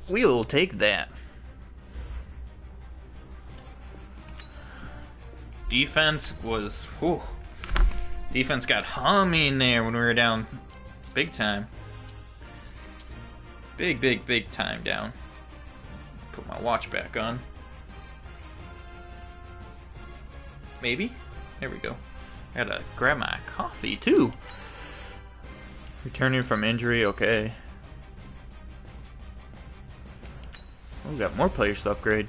We'll take that. Defense was... Whew. Defense got humming there when we were down big time. Big time down. Put my watch back on. Maybe? There we go. Gotta grab my coffee too. Returning from injury, okay. Oh, we got more players to upgrade.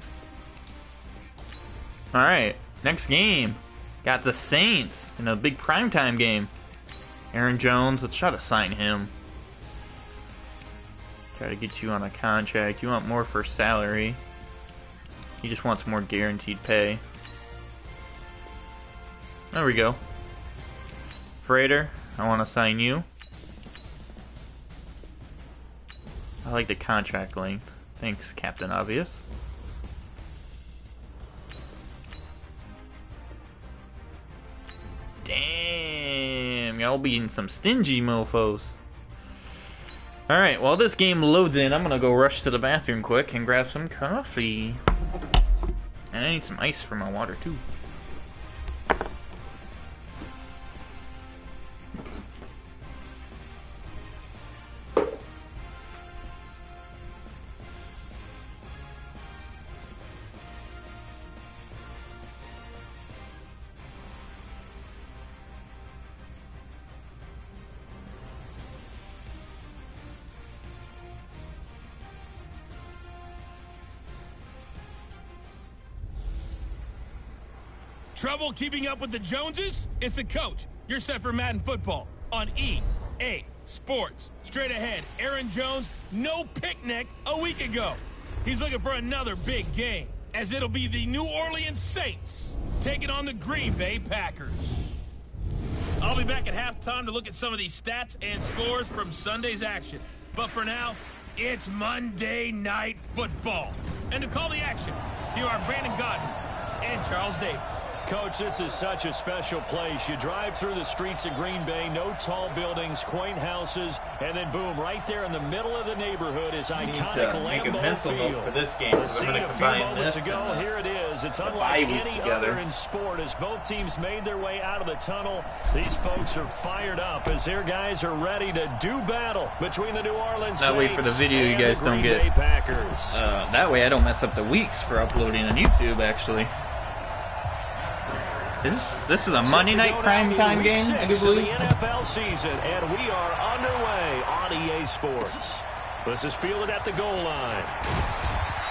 Alright, next game. Got the Saints in a big primetime game. Aaron Jones, let's try to sign him. Try to get you on a contract. You want more for salary. He just wants more guaranteed pay. There we go. Freighter, I want to sign you. I like the contract length. Thanks, Captain Obvious. Damn, y'all being some stingy mofos. Alright, while this game loads in, I'm gonna go rush to the bathroom quick and grab some coffee. And I need some ice for my water too. Trouble keeping up with the Joneses? It's a coach. You're set for Madden football on EA Sports. Straight ahead, Aaron Jones, no picnic a week ago. He's looking for another big game, as it'll be the New Orleans Saints taking on the Green Bay Packers. I'll be back at halftime to look at some of these stats and scores from Sunday's action. But for now, it's Monday Night Football. And to call the action, here are Brandon Godden and Charles Davis. Coach, this is such a special place. You drive through the streets of Green Bay, no tall buildings, quaint houses, and then boom, right there in the middle of the neighborhood is iconic Lambeau Field. For this game, the scene a few moments ago, here it is. It's unlike any other in sport as both teams made their way out of the tunnel. These folks are fired up as their guys are ready to do battle between the New Orleans Saints. That way for the video you guys don't get Packers. That way I don't mess up the weeks for uploading on YouTube actually. This is a Monday night primetime game, I do believe. The NFL season, and we are underway on EA Sports. This is fielded at the goal line.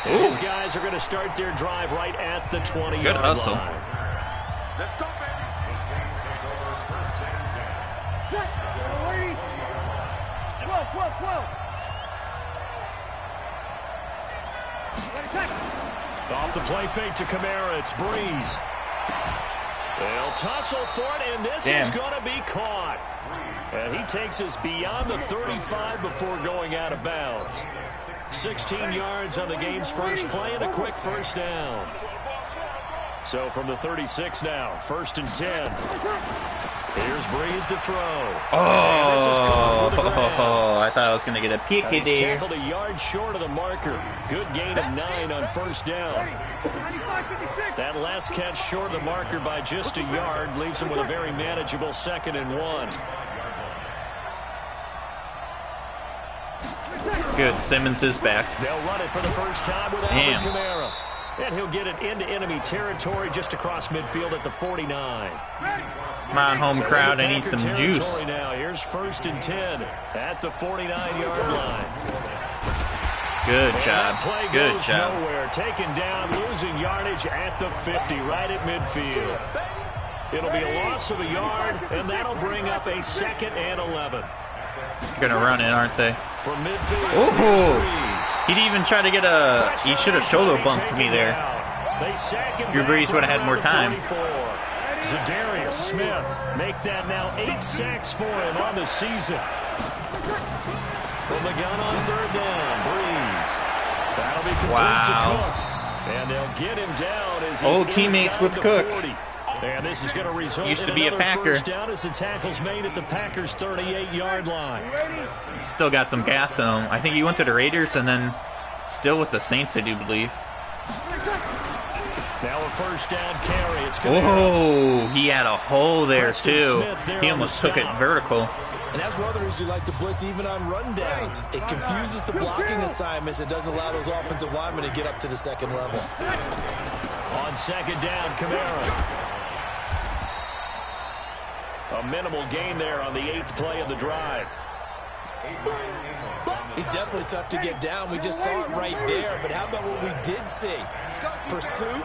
These guys are going to start their drive right at the 20-yard line. Good hustle. Let's go, baby. Off the play fake to Kamara, it's Breeze. They'll tussle for it, and this is going to be caught. And he takes us beyond the 35 before going out of bounds. 16 yards on the game's first play and a quick first down. So from the 36 now, 1st and 10. Here's Breeze to throw. I thought I was going to get a peek there. He's tackled a yard short of the marker. Good gain of 9 on first down. That last catch short of the marker by just a yard leaves him with a very manageable 2nd and 1. Good, Simmons is back. They'll run it for the first time with Alvin Kamara. And he'll get it into enemy territory just across midfield at the 49. Come on, home crowd, I need some juice. Now. Here's 1st and 10 at the 49-yard line. Good job. Good job. Nowhere. Taken down, losing yardage at the 50, right at midfield. It'll be a loss of a yard, and that'll bring up a 2nd and 11. Gonna run it, aren't they? From midfield. Oh, he'd even try to get a. He should have shoulder bumped me there. Drew Brees would have had more time. Zadarius Smith make that now 8 sacks for him on the season. From the gun on 3rd down, Breeze. That'll be complete to Cook. And they'll get him down as he's old teammates with Cook. 40. And this is going to result Used to in be a another Packer. first down as the tackle's made at the Packers' 38-yard line. Still got some gas on him. I think he went to the Raiders and then Still with the Saints, I do believe. Now a first down carry. It's Kamara. Oh, he had a hole there, Preston too. Smith there He on the almost took it stop. And vertical. that's one of the reasons you like to blitz even on run downs. It confuses the blocking assignments. It doesn't allow those offensive linemen to get up to the second level. On second down, Kamara. A minimal gain there on the 8th play of the drive. He's definitely tough to get down. We just saw it right there. But how about what we did see? Pursuit,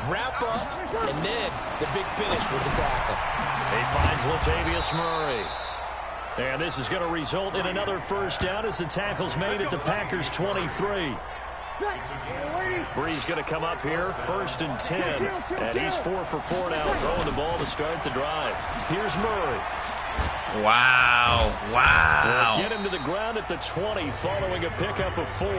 wrap up, and then the big finish with the tackle. He finds Latavius Murray. And this is going to result in another first down as the tackle's made at the Packers' 23. Bree's going to come up here, 1st and 10. And he's 4 for 4 now, throwing the ball to start the drive. Here's Murray. Wow. Wow. Get him to the ground at the 20 following a pickup of 4.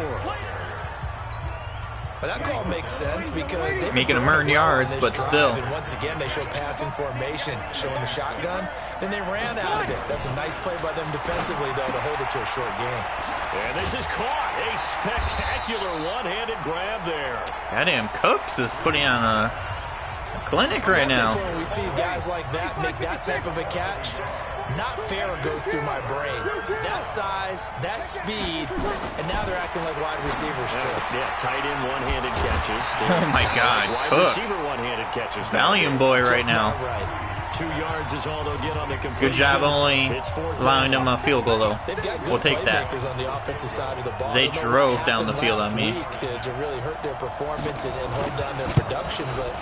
But that call makes sense because they've Making been him earn throwing well yards, on this but drive. still. And once again, they show passing formation, showing the shotgun. Then they ran out of it. That's a nice play by them defensively, though, to hold it to a short game. And this is caught. A spectacular one-handed grab there. Goddamn, Cooks is putting on a clinic right now. When we see guys like that make that type of a catch, not fair goes through my brain. That size, that speed, and now they're acting like wide receivers too. Yeah, tight end one-handed catches. Oh my God, Wide Cook. receiver one-handed catches. Valiant boy right Just now. not right. 2 yards is all they'll get on the completion. Good job only It's 4th allowing down. them a field goal, though. They've got good We'll take that. playmakers on the offensive side of the ball. They I don't know drove what down the happened field last on me. week to really hurt their performance and hold down their production, but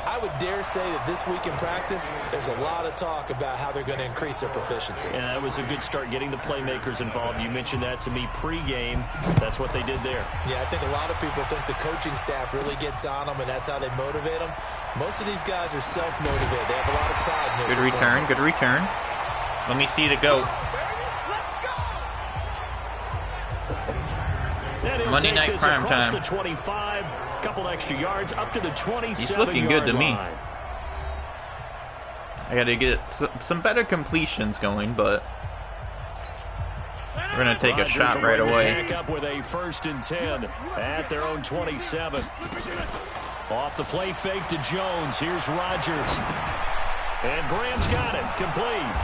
I would dare say that this week in practice, there's a lot of talk about how they're going to increase their proficiency. And that was a good start, getting the playmakers involved. You mentioned that to me pregame. That's what they did there. Yeah, I think a lot of people think the coaching staff really gets on them, and that's how they motivate them. Most of these guys are self-motivated. They have a lot of pride in their Good return, good return. Let me see the GOAT. Monday night prime time. The 25, couple extra yards up to the 27. He's looking good to me. I got to get some better completions going, but we're going to take a shot right away. Back up with a 1st and 10 at their own 27. Off the play fake to Jones. Here's Rodgers. And Graham's got it. Complete.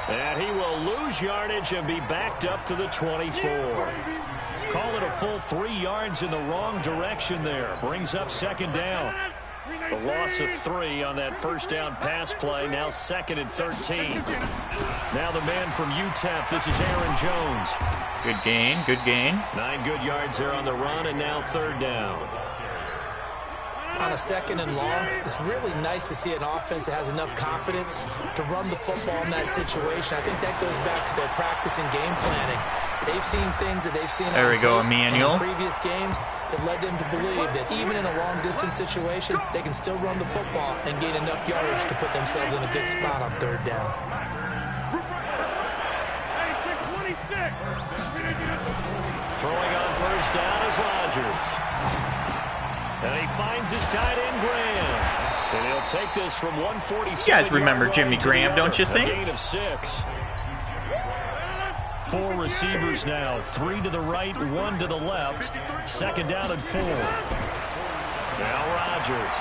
And he will lose yardage and be backed up to the 24. Call it a full 3 yards in the wrong direction there. Brings up 2nd down. The loss of 3 on that first down pass play. Now 2nd and 13. Now the man from UTEP. This is Aaron Jones. Good gain, good gain. 9 good yards there on the run, and now 3rd down. On a 2nd and long, it's really nice to see an offense that has enough confidence to run the football in that situation. I think that goes back to their practice and game planning. They've seen things that they've seen There on we go, tape Emmanuel. in previous games that led them to believe that even in a long-distance situation, they can still run the football and gain enough yardage to put themselves in a good spot on 3rd down. Throwing on first down is Rodgers. And he finds his tight end, Graham. And he'll take this from 147. You guys remember Jimmy Graham, don't you, Saints? A gain of 6. 4 receivers now. 3 to the right, 1 to the left. 2nd down and 4. Now Rodgers.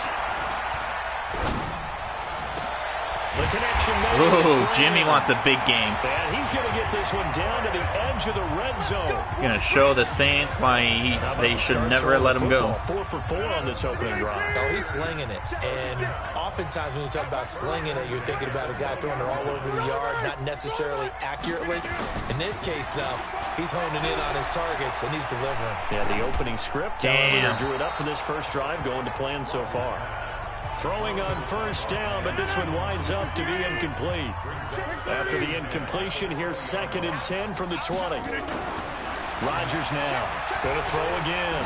The connection made. Ooh, Jimmy wants a big game. And he's going to get this one down to the edge of the red zone. Going to show the Saints why they should never let him go. 4 for 4 on this opening drive. Oh, he's slinging it. And oftentimes when you talk about slinging it, you're thinking about a guy throwing it all over the yard, not necessarily accurately. In this case, though, he's honing in on his targets, and he's delivering. Yeah, the opening script. Damn. Drew it up for this first drive, going to plan so far. Throwing on first down, but this one winds up to be incomplete. After the incompletion, here's 2nd and 10 from the 20. Rodgers now. Going to throw again.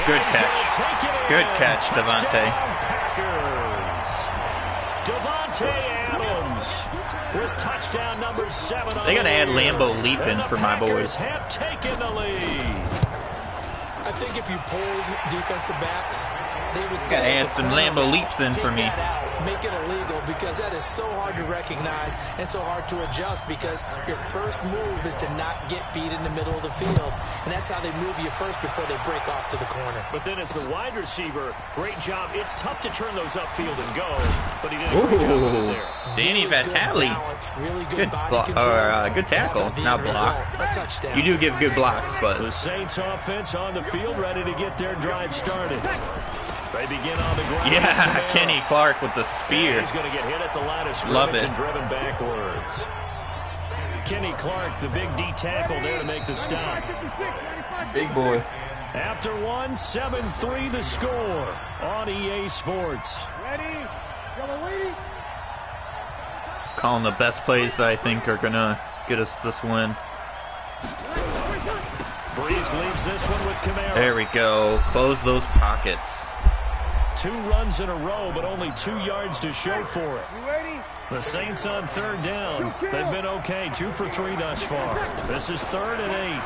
Good catch. Good catch, Devontae. Devontae Adams with touchdown number 7. They got to add Lambeau Leap in for my boys. Have taken the lead. I think if you pulled defensive backs, they would Gotta say add some Lambo leaps in for me. Make it illegal, because that is so hard to recognize and so hard to adjust, because your first move is to not get beat in the middle of the field, and that's how they move you first before they break off to the corner. But then as the wide receiver, great job. It's tough to turn those upfield and go, but he did a great job with it there. Danny Vitale. Really Good tackle, not block. A touchdown. You do give good blocks, but The Saints offense on the field, ready to get their drive started. They begin on the ground. yeah, Kenny Clark with the spear. He's going to get hit at the line of Love scrimmage it. and driven backwards. Kenny Clark, the big D tackle there to make the stop. Big boy. After one, 7-3 the score on EA Sports. Calling the best plays that I think are gonna get us this win. Breeze leaves this one with Kamara. There we go. Close those pockets. 2 runs in a row, but only 2 yards to show for it. The Saints on 3rd down. They've been okay, 2 for 3 thus far. This is 3rd and 8.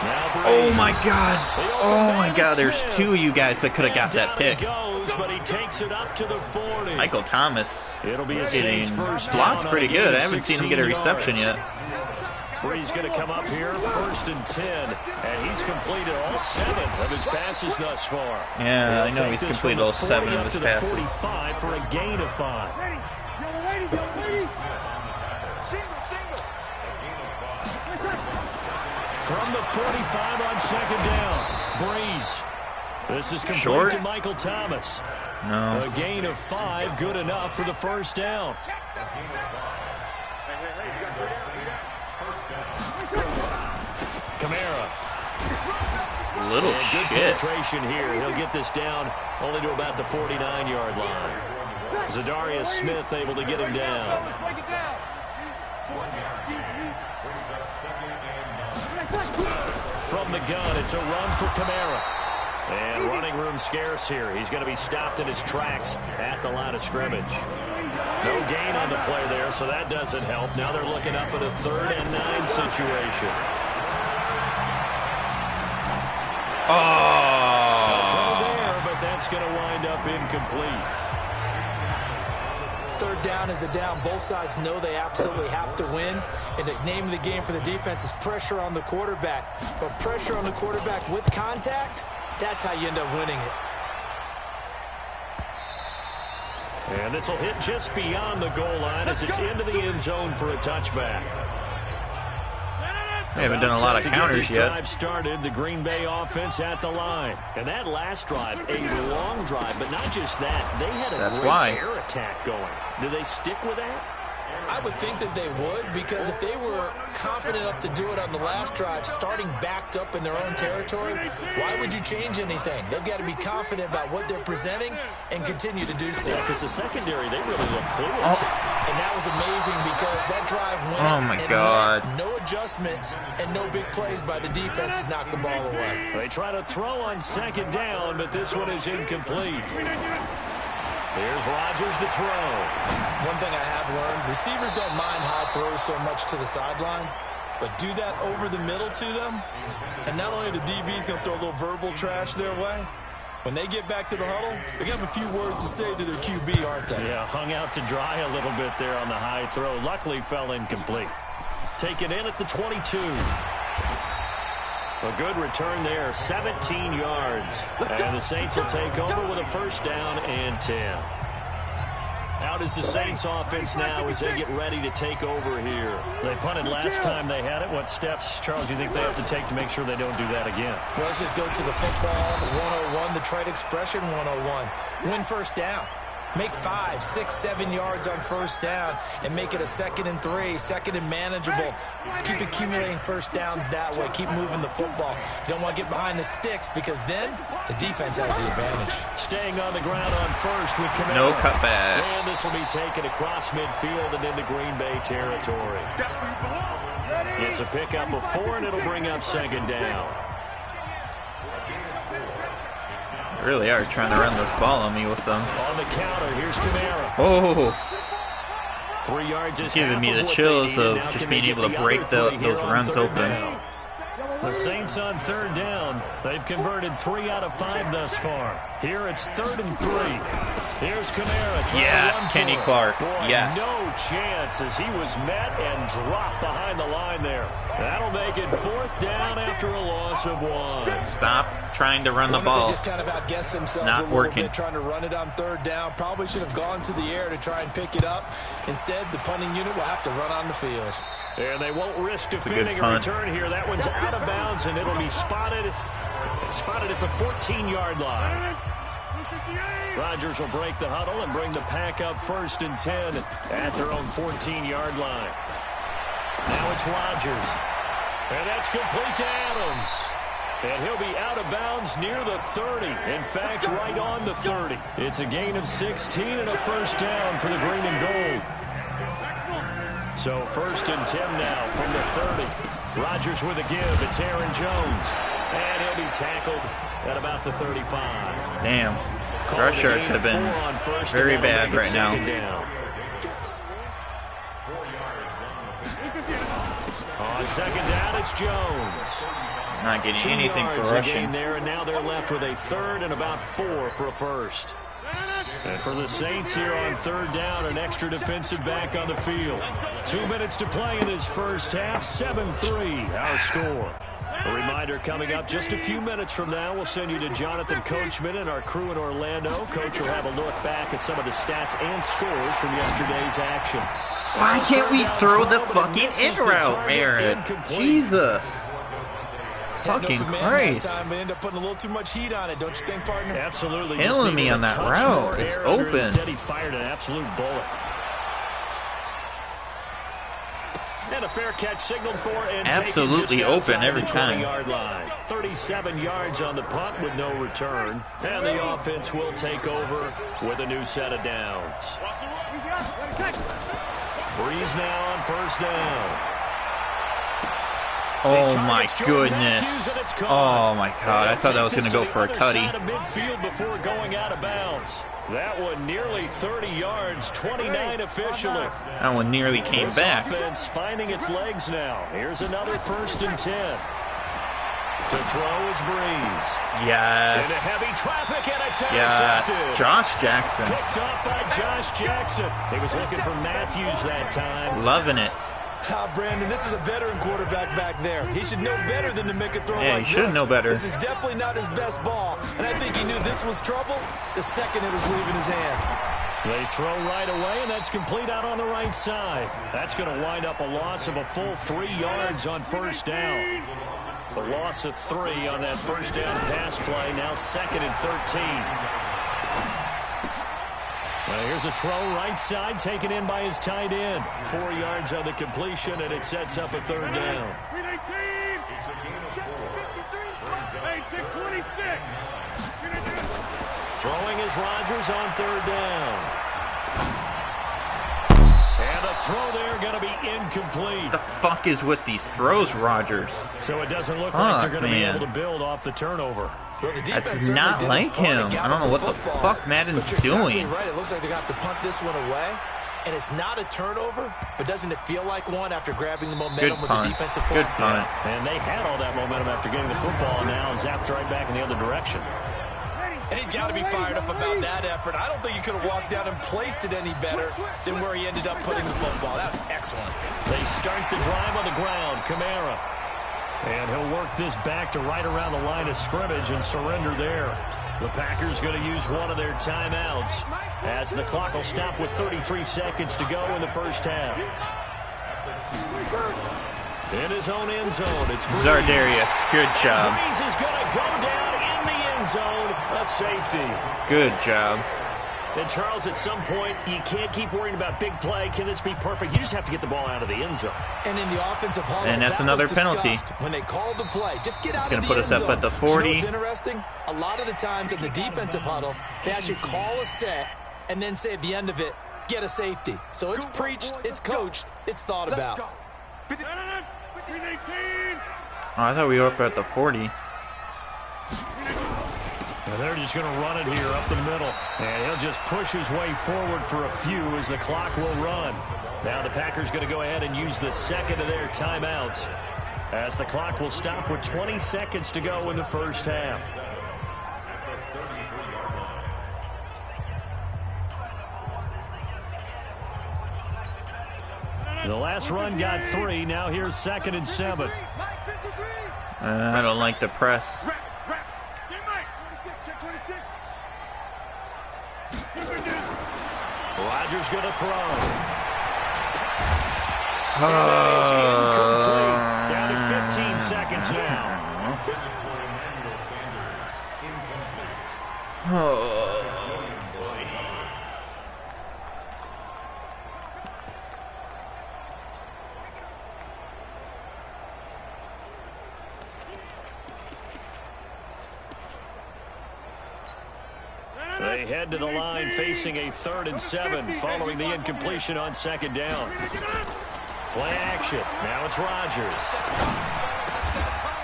Now Breeze. Oh my God. Oh my God. There's 2 of you guys that could have got that pick. Goes, but he takes it up to the 40. Michael Thomas It'll be a getting Saints first down blocked on pretty a gain good. I of haven't seen him 16 get a reception yards. yet. Breeze going to come up here, 1st and 10, and he's completed all 7 of his passes thus far. Yeah, I They'll know take he's this completed from all the 7 40 of up his to the passes. 45 for a gain of 5. From the 45 on 2nd down, Breeze. This is complete Short? to Michael Thomas. No. A gain of 5, good enough for the 1st down. Kamara. Little And good shit. penetration here. He'll get this down only to about the 49-yard line. Zadarius Smith able to get him down. From the gun, it's a run for Kamara. And running room scarce here. He's going to be stopped in his tracks at the line of scrimmage. No gain on the play there, so that doesn't help. Now they're looking up at a 3rd and 9 situation. Throw there, but that's going to wind up incomplete. 3rd down is a down. Both sides know they absolutely have to win. And the name of the game for the defense is pressure on the quarterback. But pressure on the quarterback with contact, that's how you end up winning it. And this will hit just beyond the goal line as it's into the end zone for a touchback. We haven't done a lot of counters yet. Drive started, the Green Bay offense at the line. And that last drive, a long drive, but not just that. They had a great air attack going. Do they stick with that? I would think that they would, because if they were confident enough to do it on the last drive, starting backed up in their own territory, why would you change anything? They've got to be confident about what they're presenting and continue to do so. Yeah, because the secondary, they really look clueless. And that was amazing, because that drive went Oh my God. no adjustments and no big plays by the defense to knock the ball away. They try to throw on 2nd down, but this one is incomplete. Here's Rodgers to throw. One thing I have learned, receivers don't mind high throws so much to the sideline, but do that over the middle to them, and not only the DB's going to throw a little verbal trash their way, when they get back to the huddle, they have a few words to say to their QB, aren't they? Yeah, hung out to dry a little bit there on the high throw. Luckily fell incomplete. Taken in at the 22. A good return there, 17 yards. And the Saints will take over with a 1st down and 10. Out is the Saints offense now as they get ready to take over here. They punted last time they had it. What steps, Charles, do you think they have to take to make sure they don't do that again? Well, let's just go to the football 101, the trade expression 101. Win 1st down. Make 5, 6, 7 yards on 1st down and make it a 2nd and 3, 2nd and manageable. Keep accumulating 1st downs that way. Keep moving the football. You don't want to get behind the sticks, because then the defense has the advantage. Staying on the ground on 1st with Kamara. No cutbacks. And this will be taken across midfield and into Green Bay territory. It's a pickup of 4, and it'll bring up 2nd down. Really are trying to run this ball on me with them. On the counter, here's Kamara. Oh, 3 yards is giving me the chills of just being able to break those runs open. The Saints on 3rd down. They've converted 3 out of 5 thus far. Here it's 3rd and 3. Here's Kamara trying to run Kenny for it. Clark. Boy, Yes. no chance as he was met and dropped behind the line there. That'll make it 4th down after a loss of 1. Stop trying to run the ball. They just kind of outguessed themselves Not a little working. bit, trying to run it on 3rd down. Probably should have gone to the air to try and pick it up. Instead, the punting unit will have to run on the field. And they won't risk defending a return here. That one's out of bounds, and it'll be spotted at the 14-yard line. Rodgers will break the huddle and bring the pack up 1st and 10 at their own 14-yard line. Now it's Rodgers. And that's complete to Adams. And he'll be out of bounds near the 30. In fact, right on the 30. It's a gain of 16 and a 1st down for the green and gold. So 1st and 10 now from the 30. Rodgers with a give. It's Aaron Jones. And he'll be tackled at about the 35. Damn. Rush yards have been very bad right now. On 2nd down, it's Jones. Not getting 2 anything for yards rushing. again there, and now they're left with a 3rd and about 4 for a 1st. And for the Saints here on 3rd down, an extra defensive back on the field. 2 minutes to play in this first half. 7-3 our score. A reminder coming up just a few minutes from now. We'll send you to Jonathan Coachman and our crew in Orlando. Coach will have a look back at some of the stats and scores from yesterday's action. Why can't we throw the fucking in route, Aaron? Jesus. Fucking Christ. Time, but end up putting a little too much heat on it, don't you think, partner? Absolutely. Killing me on that route. It's open. Instead, he fired an absolute bullet. And a fair catch signaled for and absolutely open every time. 20-yard line. 37 yards on the punt with no return. And the offense will take over with a new set of downs. Breeze now on 1st down. Oh my goodness. Oh my God. I thought that was going to go for a tutty. Midfield before going out of bounds. That one nearly 30 yards, 29 officially. That one nearly came back. Offense finding its legs now. Here's another 1st and 10. To throw is Breeze. Yes. Into heavy traffic, and it's yes. intercepted. Josh Jackson. Picked up by Josh Jackson. He was looking for Matthews that time. Loving it. Brandon, this is a veteran quarterback back there. He should know better than to make a throw like this. Yeah, he should know better. This is definitely not his best ball, and I think he knew this was trouble the second it was leaving his hand. They throw right away, and that's complete out on the right side. That's going to wind up a loss of a full 3 yards on 1st down. The loss of 3 on that 1st down pass play, now 2nd and 13. Well, here's a throw right side taken in by his tight end. 4 yards on the completion, and it sets up a 3rd down. Throwing is Rodgers on 3rd down. And the throw there going to be incomplete. The fuck is with these throws, Rodgers? So it doesn't look like they're going to be able to build off the turnover. Well, that's not like him. I don't know what the fuck Madden's doing. Exactly right. It looks like they got to punt this one away. And it's not a turnover, but doesn't it feel like one after grabbing the momentum with the defensive play? Good punt. Yeah. And they had all that momentum after getting the football, and now zapped right back in the other direction. And he's got to be fired up about that effort. I don't think he could have walked down and placed it any better than where he ended up putting the football. That's excellent. They start the drive on the ground. Kamara. And he'll work this back to right around the line of scrimmage and surrender there. The Packers going to use one of their timeouts as the clock will stop with 33 seconds to go in the first half. In his own end zone, it's Breeze. Zardarius, good job. Breeze is going to go down in the end zone, a safety. Good job. And Charles, at some point, you can't keep worrying about big play. Can this be perfect? You just have to get the ball out of the end zone. And in the offensive huddle, and that's another penalty. When they called the play, just get out of the end It's zone. going to put us up at the 40. You know what's interesting? A lot of the times in the defensive huddle, they actually call a set and then say at the end of it, get a safety. So it's preached, it's coached, it's thought about. Oh, I thought we were up at the 40. And they're just going to run it here up the middle. And he'll just push his way forward for a few as the clock will run. Now the Packers going to go ahead and use the second of their timeouts as the clock will stop with 20 seconds to go in the first half. The last run got 3. Now here's 2nd and 7. I don't like the press. Rodgers going to throw. It's incomplete. Down to 15 seconds now. Oh, boy. They head to the line facing a 3rd and 7 following the incompletion on 2nd down. Play action. Now it's Rodgers.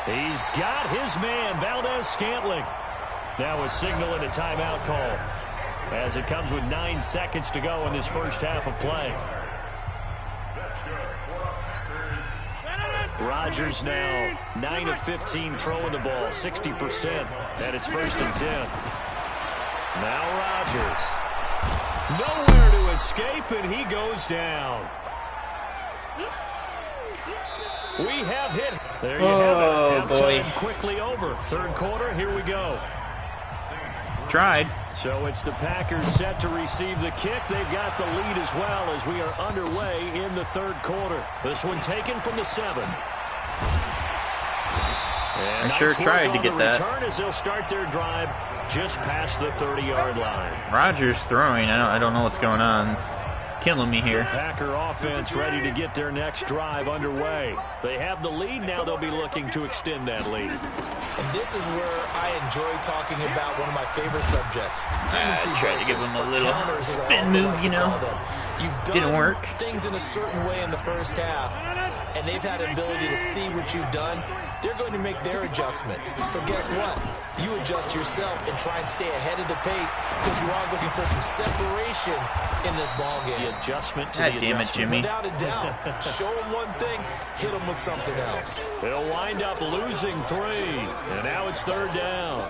He's got his man, Valdez-Scantling. Now a signal and a timeout call as it comes with 9 seconds to go in this first half of play. Rodgers now 9 of 15 throwing the ball, 60%, and it's 1st and 10. Now Rodgers. Nowhere to escape, and he goes down. We have hit. There you have it. Halftime quickly over. 3rd quarter, here we go. Tried. So it's the Packers set to receive the kick. They've got the lead as well as we are underway in the 3rd quarter. This one taken from the 7. And I sure tried to get that. Return as they'll start their drive just past the 30-yard line. Rodgers throwing. I don't know what's going on. It's killing me here. Packer offense ready to get their next drive underway. They have the lead. Now they'll be looking to extend that lead. And this is where I enjoy talking about one of my favorite subjects. I tried to give him a little spin move, you know. Didn't work. Things in a certain way in the first half, and they've had an ability to see what you've done. They're going to make their adjustments. So guess what? You adjust yourself and try and stay ahead of the pace because you are looking for some separation in this ball game. The adjustment to God the damn it, adjustment. Jimmy. Without a doubt. Show them one thing, hit them with something else. They'll wind up losing 3, and now it's 3rd down.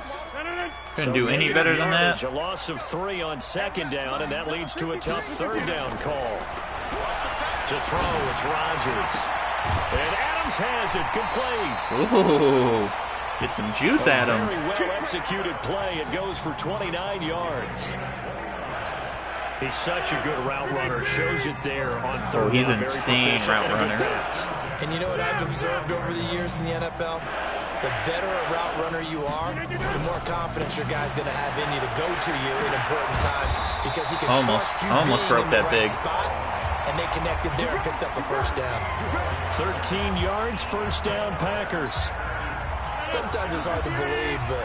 Couldn't do any better than that. A loss of 3 on 2nd down, and that leads to a tough 3rd down call. To throw, it's Rodgers. And Adams has it complete. Ooh, get some juice, Adams. Very well executed play. It goes for 29 yards. He's such a good route runner. Shows it there on 3rd. Oh, he's an insane route runner. And you know what I've observed over the years in the NFL? The better a route runner you are, the more confidence your guy's going to have in you to go to you in important times because he can trust you almost broke being in that the right big spot, and they connected there and picked up a 1st down. 13 yards, 1st down, Packers. Sometimes it's hard to believe, but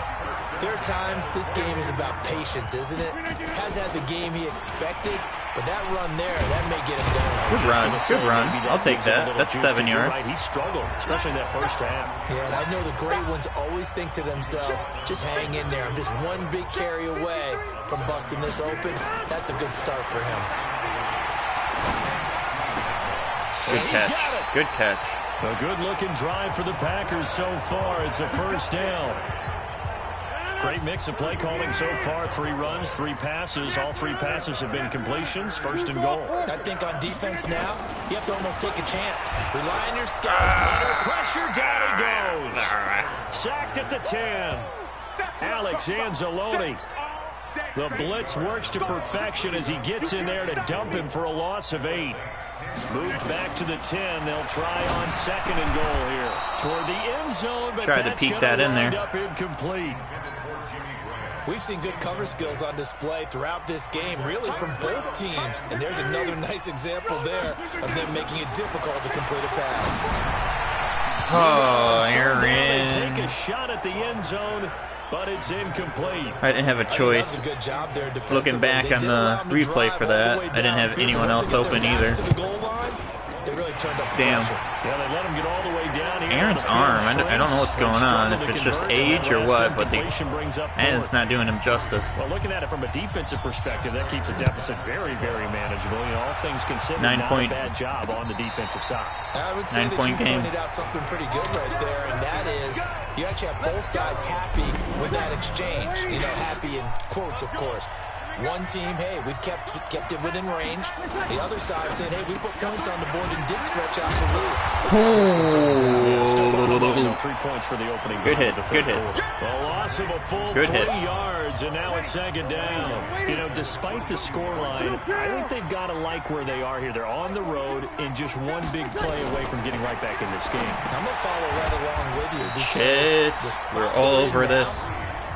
there are times this game is about patience, isn't it? Hasn't had the game he expected, but that run there, that may get him down. Good run. I'll take that. That's 7 yards. Right. He struggled, especially in that first half. Yeah, and I know the great ones always think to themselves, just hang in there. I'm just one big carry away from busting this open. That's a good start for him. Good catch. Good catch. A good-looking drive for the Packers so far. It's a 1st down. Great mix of play calling so far. 3 runs, 3 passes. All 3 passes have been completions. 1st and goal. I think on defense now, you have to almost take a chance. Rely on your scout. Under pressure, down he goes. Sacked at the 10. Alex Anzalone. The blitz works to perfection as he gets in there to dump him for a loss of 8. Moved back to the 10. They'll try on 2nd and goal here. Toward the end zone, but tried to peek that in there. Up incomplete. We've seen good cover skills on display throughout this game, really from both teams. And there's another nice example there of them making it difficult to complete a pass. Oh, you're in. Take a shot at the end zone, but it's incomplete. I didn't have a choice. A good job there looking back on the replay for that, I didn't have anyone else open either. They really turned up the Damn. pressure. Yeah, they let him get all the way down here. Aaron's arm, I don't know what's going on, if it's just age or what, but and it's not doing him justice. Well, looking at it from a defensive perspective, that keeps the deficit very, very manageable. You know, all things considered, not a bad job on the defensive side. I would say that you pointed out something pretty good right there, and that is you actually have both sides happy with that exchange. You know, happy in quotes, of course. One team, hey, we've kept it within range. The other side saying, hey, we put points on the board and did stretch out the lead. 3 points for the opening. Good hit, good hit. A loss of a full 3 yards, and now it's second down. You know, despite the scoreline, I think they've got to like where they are here. They're on the road and just one big play away from getting right back in this game. I'm going to follow right along with you. Shit, we're all over this.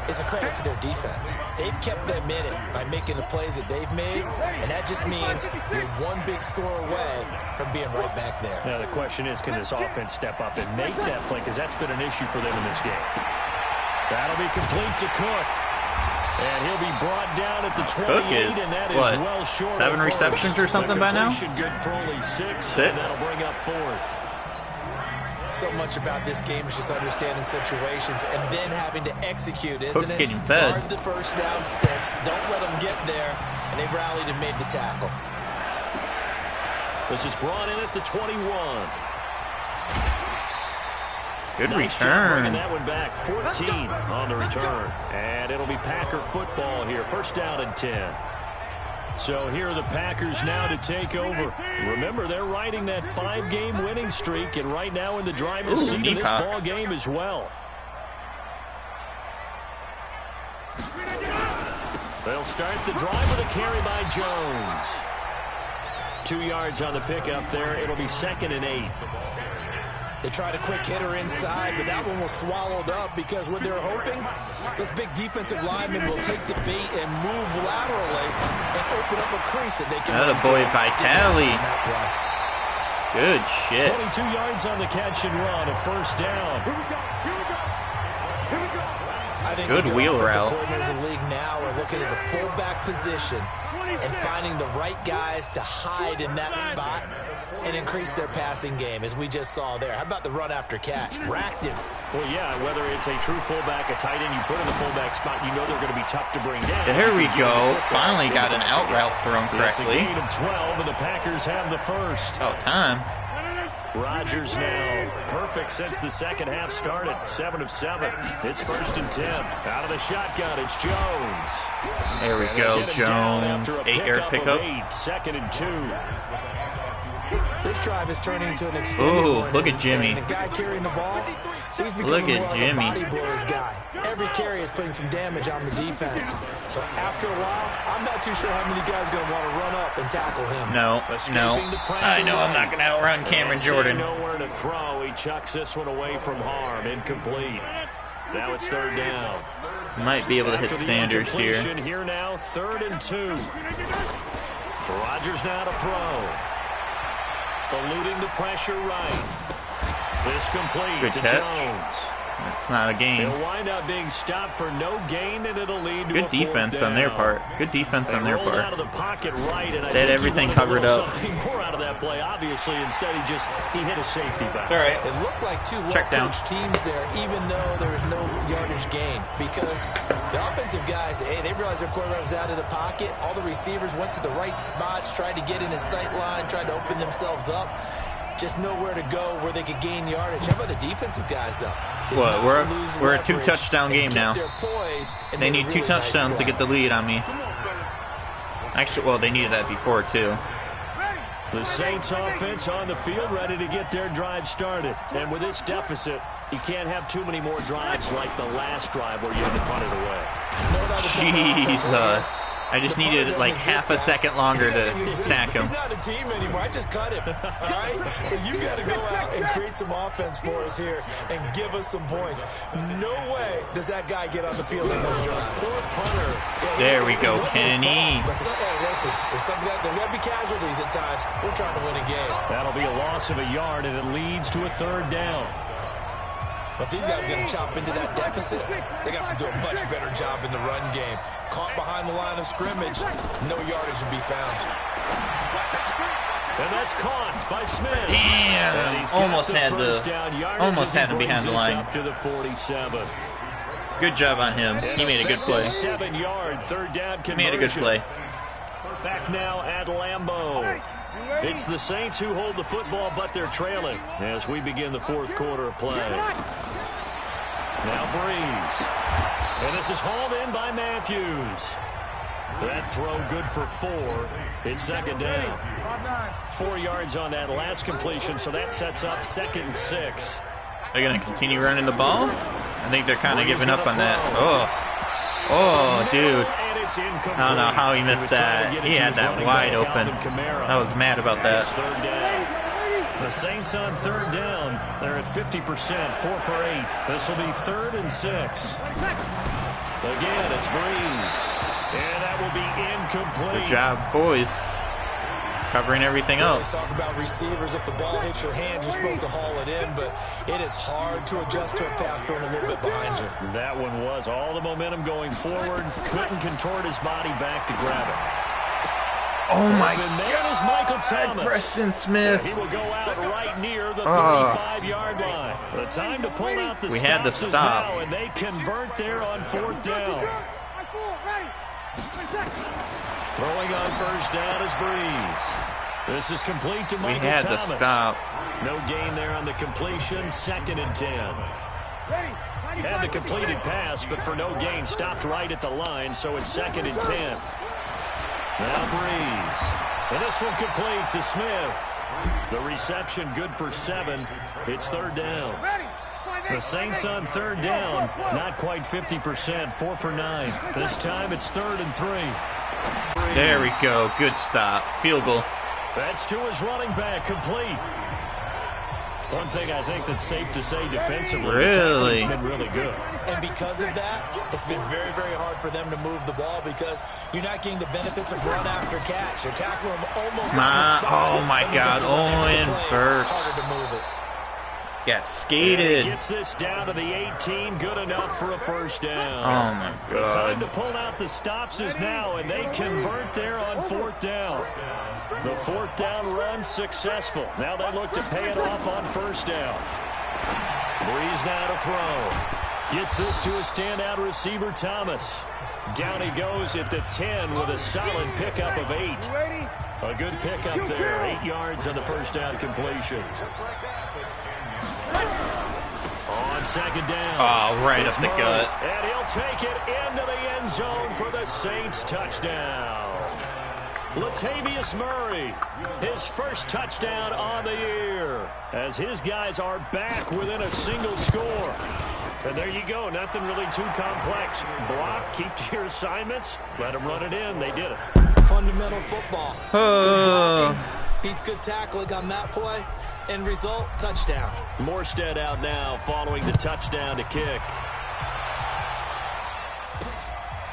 It's a credit to their defense. They've kept them in it by making the plays that they've made, and that just means you're one big score away from being right back there. Now, the question is, can this offense step up and make that play? Because that's been an issue for them in this game. That'll be complete to Cook. And he'll be brought down at the 28, Cook is, and that is what, well short 7 receptions or something by now? Good for only 6, and that'll bring up 4th. So much about this game is just understanding situations and then having to execute, isn't Cook's it? getting fed. Guard the first down sticks. Don't let them get there. And they rallied and made the tackle. This is brought in at the 21. Good nice job bringing return. that one back. 14 on the return. And it'll be Packer football here. First down and 10. So here are the Packers now to take over. Remember, they're riding that 5-game winning streak, and right now in the driver's seat of this ball game as well. They'll start the drive with a carry by Jones. 2 yards on the pickup there. It'll be 2nd and 8. They tried a quick hitter inside, but that one was swallowed up because what they're hoping, this big defensive lineman will take the bait and move laterally and open up a crease that they can. Another boy, Vitale. Good shit. 22 yards on the catch and run, a first down. I think good wheel route. Coordinators in the league now are looking at the fullback position and finding the right guys to hide in that spot and increase their passing game, as we just saw there. How about the run after catch? Racked him. Well, yeah, whether it's a true fullback, a tight end, you put in the fullback spot, you know they're going to be tough to bring down. Here we go. Finally got an out route thrown correctly. It's a gain of 12, and the Packers have the first. Oh, time. Rodgers now perfect since the second half started. 7 of 7. It's 1st and 10. Out of the shotgun, it's Jones. There we go, Jones. 8-yard pickup. 2nd and 2. This drive is turning into an extended one. Look at Jimmy. The guy carrying the ball, he's becoming more of a body blows guy. Every carry is putting some damage on the defense. So after a while, I'm not too sure how many guys are going to want to run up and tackle him. No. I know I'm not going to outrun Cameron Jordan. Nowhere to throw. He chucks this one away from harm. Incomplete. Now it's 3rd down. Might be able to hit Sanders here. Here now, 3rd and 2. Rodgers now to throw. Eluding the pressure right. This complete Good to catch. Jones. It's not a gain. It'll wind up being stopped for no gain, and it'll lead to Good a defense 4th down. on their part. Good defense on their part. Out of the pocket right, and They had everything covered up. Something more out of that play, obviously. Instead, he hit a safety back. All right. It looked like two well-coached teams there, even though there was no yardage gain, because the offensive guys, hey, they realized their quarterback was out of the pocket. All the receivers went to the right spots, tried to get in his sight line, tried to open themselves up. Just nowhere to go where they could gain yardage. How about the defensive guys, though? What? We're a 2-touchdown game now. They need 2 touchdowns to get the lead on me. Actually, well, they needed that before, too. The Saints offense on the field, ready to get their drive started. And with this deficit, you can't have too many more drives like the last drive where you had to punt it away. Jesus. I just needed like half a second longer to sack him. He's not a team anymore. I just cut him. All right? So you got to go out and create some offense for us here and give us some points. No way does that guy get on the field in this drive. Poor punter. There we go, Kenny. But hey, listen, there's got to be casualties at times. We're trying to win a game. That'll be a loss of a yard, and it leads to a 3rd down. But these guys are going to chop into that deficit. They got to do a much better job in the run game. Caught behind the line of scrimmage, no yardage to be found. And that's caught by Smith. Damn! Almost had him behind the line. Up to the 47. Good job on him. He made a good play. 7-yard third down conversion. He made a good play. Back now at Lambeau. It's the Saints who hold the football, but they're trailing as we begin the fourth quarter of play. Now Breeze. And this is hauled in by Matthews. That throw good for 4. It's second down. 4 yards on that last completion, so that sets up 2nd and 6. They're going to continue running the ball? I think they're kind of giving up on that. Oh, dude. I don't know how he missed that. He had that wide open. I was mad about that. The Saints on third down. They're at 50%, 4 for 8. This will be 3rd and 6. Again, it's Breeze. And that will be incomplete. Good job, boys. Covering everything We else. talk about receivers. If the ball hits your hand, you're supposed to haul it in, but it is hard to adjust to a pass thrown a little bit behind you. That one was all the momentum going forward. Couldn't contort his body back to grab it. Oh my God, is Michael Thomas. Preston Smith. He will go out right near the 35-yard line. The time to pull out the We had the stops is stop. now, and they convert there on 4th down. Throwing on first down is Breeze. This is complete to Michael Thomas. We had the stop. No gain there on the completion. 2nd and 10. Had the completed pass, but for no gain, stopped right at the line, so it's 2nd and 10. Now Breeze. And this one complete to Smith. The reception good for 7. It's 3rd down. The Saints on 3rd down. Not quite 50%. 4 for 9. This time it's 3rd and 3. Breeze. There we go. Good stop. Field goal. That's to his running back. Complete. One thing I think that's safe to say defensively, Really? the tackling's been really good. And because of that, it's been very, very hard for them to move the ball because you're not getting the benefits of run after catch. You're tackling them almost on the spot. Oh my God. Owen first. Harder to move it. Got skated. Gets this down to the 18. Good enough for a first down. Oh my The time to God. pull out the stops is now, and they convert there on 4th down. The 4th down run successful. Now they look to pay it off on first down. Breeze now to throw. Gets this to a standout receiver, Thomas. Down he goes at the 10 with a solid pickup of 8. A good pickup there. 8 yards on the first down completion. On second down. Oh, right It's up the Murray, gut. and he'll take it into the end zone for the Saints touchdown. Latavius Murray, his first touchdown on the year, as his guys are back within a single score. And there you go, nothing really too complex. Block, keep to your assignments, let them run it in. They did it. Fundamental football. Good blocking beats good tackling on that play. End result, touchdown. Morstead out now following the touchdown to kick.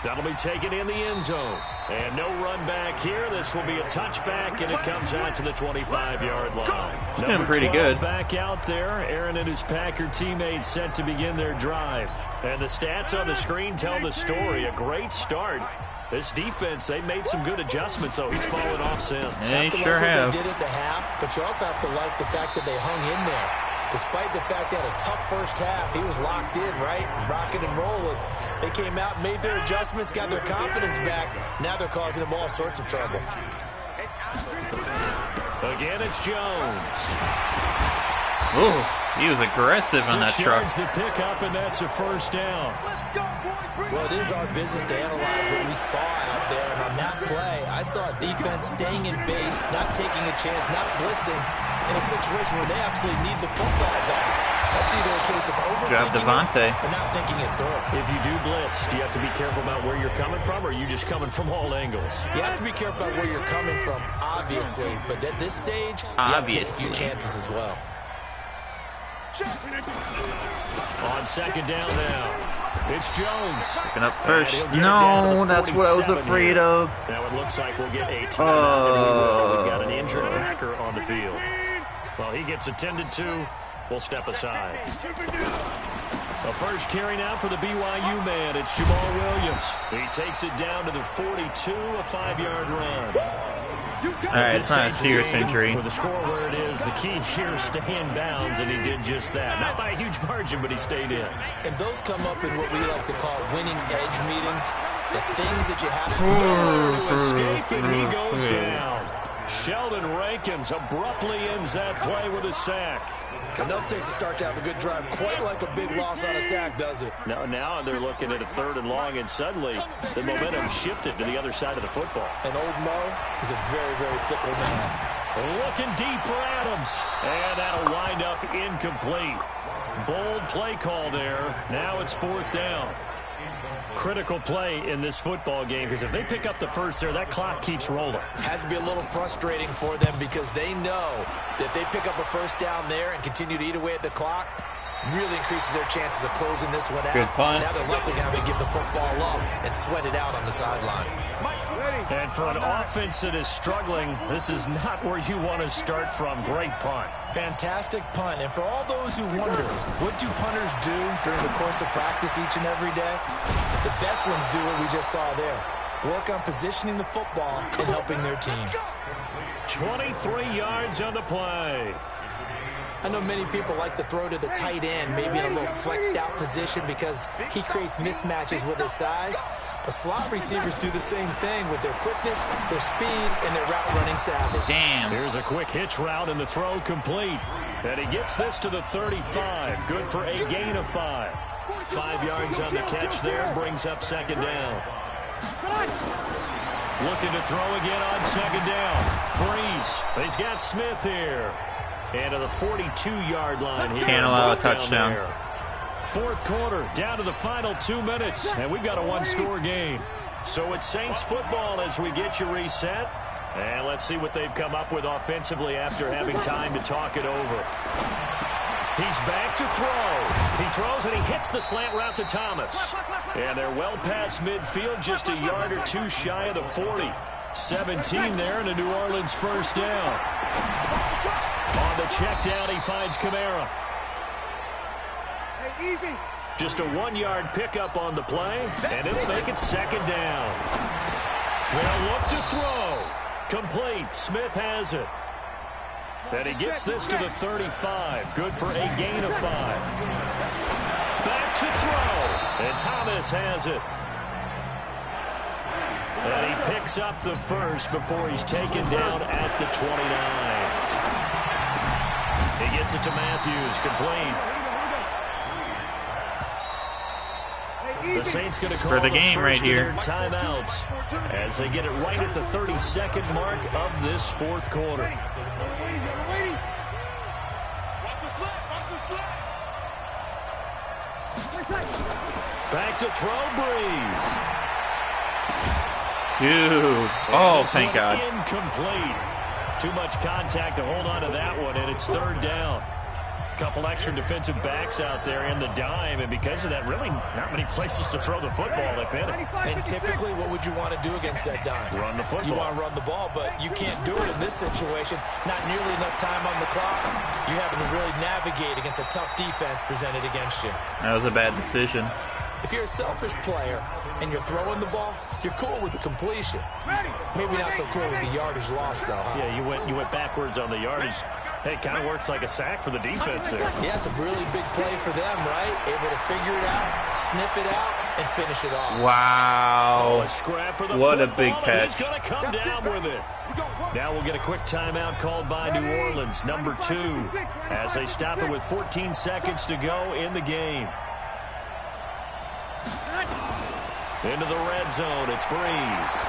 That'll be taken in the end zone. And no run back here. This will be a touchback, and it comes out to the 25-yard line. Doing pretty good. Back out there. Aaron and his Packer teammates set to begin their drive. And the stats on the screen tell the story. A great start. This defense, they made some good adjustments, though. He's fallen off since. They sure have. They did at the half, but you also have to like the fact that they hung in there. Despite the fact they had a tough first half, he was locked in, right? Rocking and rolling. They came out, made their adjustments, got their confidence back. Now they're causing them all sorts of trouble. Again, it's Jones. Ooh, he was aggressive on that 6 truck. yards the pickup, and that's a first down. Well, it is our business to analyze what we saw out there. And on that play, I saw a defense staying in base, not taking a chance, not blitzing in a situation where they absolutely need the football back. That's either a case of overthinking it and not thinking it through. If you do blitz, do you have to be careful about where you're coming from, or are you just coming from all angles? You have to be careful about where you're coming from, obviously. But at this stage, you have to take a few chances as well. On second down now. It's Jones. Picking up first. No, that's what I was afraid of. Now it looks like we'll get a timeout. We've got an injured Packer on the field. Well, he gets attended to. We'll step aside. A first carry now for the BYU man. It's Jamal Williams. He takes it down to the 42, a 5-yard run. Alright, it's not a serious injury. With the score where it is, the key here is stay in bounds, and he did just that. Not by a huge margin, but he stayed in. And those come up in what we like to call winning edge meetings. The things that you have to escape, and he goes down. Sheldon Rankins abruptly ends that play with a sack. Enough takes to start to have a good drive, quite like a big loss on a sack, does it? Now they're looking at a 3rd and long, and suddenly the momentum shifted to the other side of the football. And old Mo is a very, very fickle man. Looking deep for Adams, and that'll wind up incomplete. Bold play call there. Now it's 4th down. Critical play in this football game, because if they pick up the first there, that clock keeps rolling. Has to be a little frustrating for them, because they know that if they pick up a first down there and continue to eat away at the clock, really increases their chances of closing this one out. Good punt. Now they're likely going to have to give the football up and sweat it out on the sideline. And for an offense that is struggling, this is not where you want to start from. Great punt. Fantastic punt. And for all those who wonder, what do punters do during the course of practice each and every day? The best ones do what we just saw there. Work on positioning the football and helping their team. 23 yards on the play. I know many people like to throw to the tight end, maybe in a little flexed out position because he creates mismatches with his size. But slot receivers do the same thing with their quickness, their speed, and their route running savvy. Damn. Here's a quick hitch route and the throw complete. And he gets this to the 35. Good for a gain of 5. 5 yards on the catch there, brings up 2nd down. Looking to throw again on 2nd down. Breeze. He's got Smith here. And to the 42-yard line here. Can't allow a touchdown. 4th quarter, down to the final 2 minutes. And we've got a 1-score game. So it's Saints football as we get you reset. And let's see what they've come up with offensively after having time to talk it over. He's back to throw. He throws and he hits the slant route to Thomas. And they're well past midfield, just a yard or 2 shy of the 40. 17 there and a New Orleans first down. On the check down, he finds Kamara. Just a 1-yard pickup on the play, and it'll make it 2nd down. They'll look to throw. Complete. Smith has it. And he gets this to the 35. Good for a gain of 5. Back to throw. And Thomas has it. And he picks up the first before he's taken down at the 29. He gets it to Matthews, complete. The Saints going to call for the game right here. Timeouts as they get it right at the 32nd mark of this 4th quarter. Back to throw, Breeze. Dude. Oh, thank God. Incomplete. Too much contact to hold on to that one, and it's 3rd down. Couple extra defensive backs out there in the dime, and because of that, really not many places to throw the football, if any. And typically, what would you want to do against that dime? Run the football. You want to run the ball, but you can't do it in this situation. Not nearly enough time on the clock. You having to really navigate against a tough defense presented against you. That was a bad decision. If you're a selfish player and you're throwing the ball, you're cool with the completion. Maybe not so cool with the yardage loss, though, huh? Yeah, you went backwards on the yardage. Hey, it kind of works like a sack for the defense there. Yeah, it's a really big play for them, right? Able to figure it out, sniff it out, and finish it off. Wow. Oh, a scrap for the what a football, big catch. He's going to come down with it. Now we'll get a quick timeout called by New Orleans, number 2, as they stop it with 14 seconds to go in the game. Into the red zone, it's Breeze.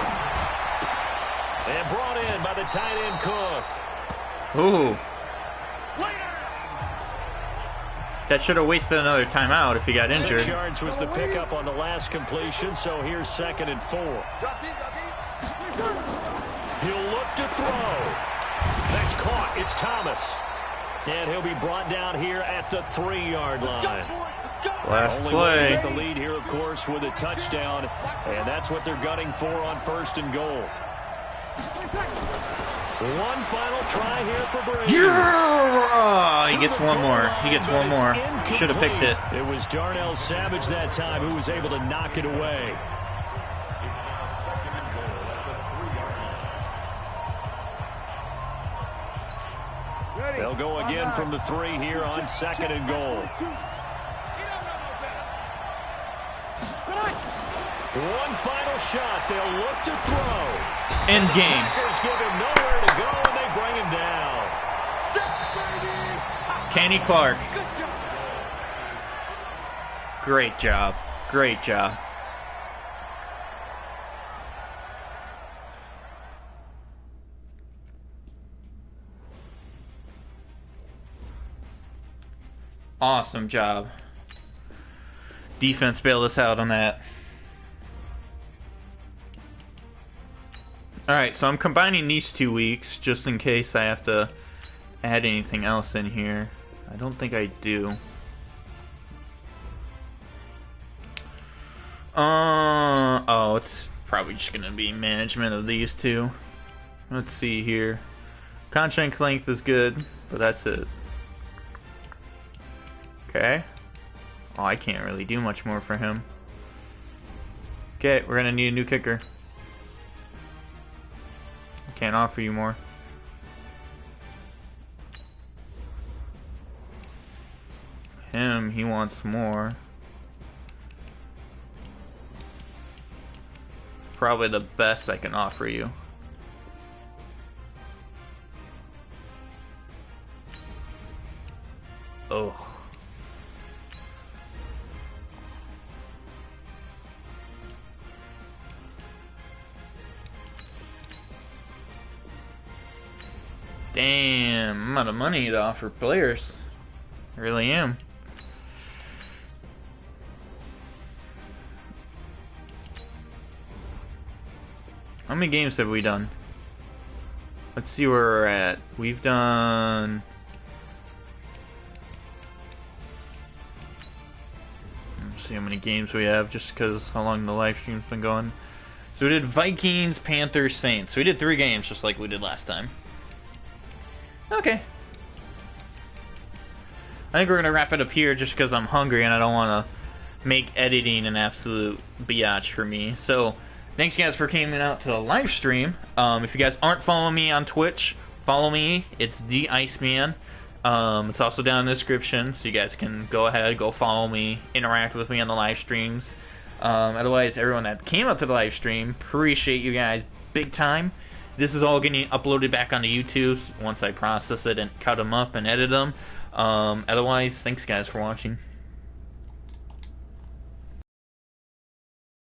And brought in by the tight end Cook. Ooh. That should have wasted another timeout if he got injured. 6 yards was the pickup on the last completion, so here's 2nd and 4. He'll look to throw. That's caught. It's Thomas. And he'll be brought down here at the 3-yard line. Last Only way to get the lead here, of course, with a touchdown, and that's what they're gunning for on 1st and goal. One final try here for Breeze. Yeah! He gets one more. He gets one more. Should have picked it. It was Darnell Savage that time who was able to knock it away. again from the 3 here on 2nd and goal. One final shot. They'll look to throw. End game. The Packers give him nowhere to go, and they bring him down. Kenny Clark. Great job. Great job. Awesome job. Defense bailed us out on that. Alright, so I'm combining these 2 weeks just in case I have to add anything else in here. I don't think I do. Oh, it's probably just gonna be management of these 2. Let's see here. Contract length is good, but that's it. Okay. Oh, I can't really do much more for him. Okay, we're gonna need a new kicker. I can't offer you more. Him, he wants more. It's probably the best I can offer you. Oh. Damn, I'm out of money to offer players. I really am. How many games have we done? Let's see where we're at. We've done... Let's see how many games we have, just because how long the live stream's been going. So we did Vikings, Panthers, Saints. So we did 3 games, just like we did last time. Okay. I think we're going to wrap it up here just because I'm hungry and I don't want to make editing an absolute biatch for me. So, thanks guys for coming out to the live stream. If you guys aren't following me on Twitch, follow me. It's the Iceman. It's also down in the description, so you guys can go ahead, go follow me, interact with me on the live streams. Otherwise, everyone that came out to the live stream, appreciate you guys big time. This is all getting uploaded back onto YouTube once I process it and cut them up and edit them. Otherwise, thanks guys for watching.